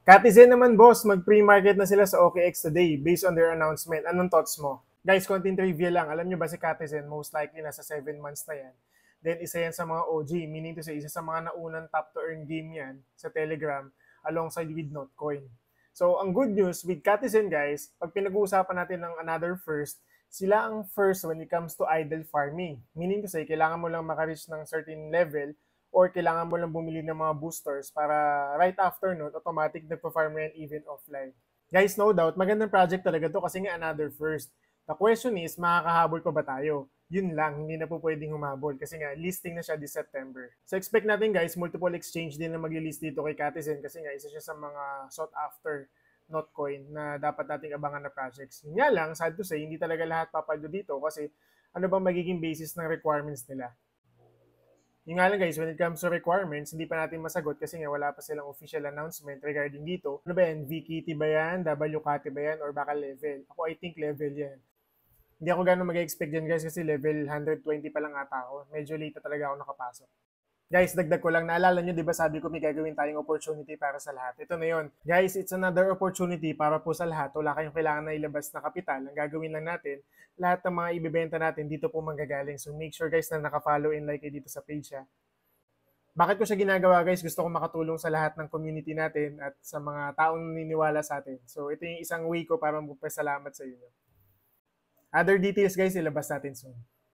Katizen naman boss, mag-pre-market na sila sa OKX today based on their announcement. Anong thoughts mo? Guys, konting trivia lang. Alam nyo ba si Katizen, most likely nasa 7 months na yan. Then isa yan sa mga OG, meaning to say, isa sa mga naunang top to earn game yan sa Telegram alongside with Notcoin. So ang good news with Katizen guys, pag pinag-uusapan natin ng another first, sila ang first when it comes to idle farming. Meaning to say, kailangan mo lang makareach ng certain level or kailangan mo lang bumili ng mga boosters para right after nun, automatic nagpa-farm yan even offline. Guys, no doubt, magandang project talaga to kasi nga another first. The question is, makakahabol pa ba tayo? Yun lang, hindi na po pwedeng humabol kasi nga listing na siya this September. So expect natin guys, multiple exchange din na mag-list dito kay Katizen kasi nga isa siya sa mga sought after Notcoin na dapat nating abangan na projects. Yun nga lang, sad to say, hindi talaga lahat papaldo dito kasi ano bang magiging basis ng requirements nila? Yung nga lang guys, when it comes to requirements, hindi pa natin masagot kasi nga wala pa silang official announcement regarding dito. Ano ba yan? VKT ba yan? WKT ba yan? Or baka level? Ako, I think level yan. Hindi ako gano'ng mag-expect dyan guys kasi level 120 pa lang ata ako. Medyo late talaga ako nakapasok. Guys, dagdag ko lang, naalala nyo, di ba sabi ko may gagawin tayong opportunity para sa lahat. Ito na yon. Guys, it's another opportunity para po sa lahat. Wala kayong kailangan na ilabas na kapital. Ang gagawin lang natin, lahat ng mga ibibenta natin dito po manggagaling. So make sure guys na naka-follow and like dito sa page ha. Bakit ko siya ginagawa guys? Gusto ko makatulong sa lahat ng community natin at sa mga taong naniniwala sa atin. So ito yung isang way ko para magpasalamat sa inyo. Other details guys, ilabas natin soon.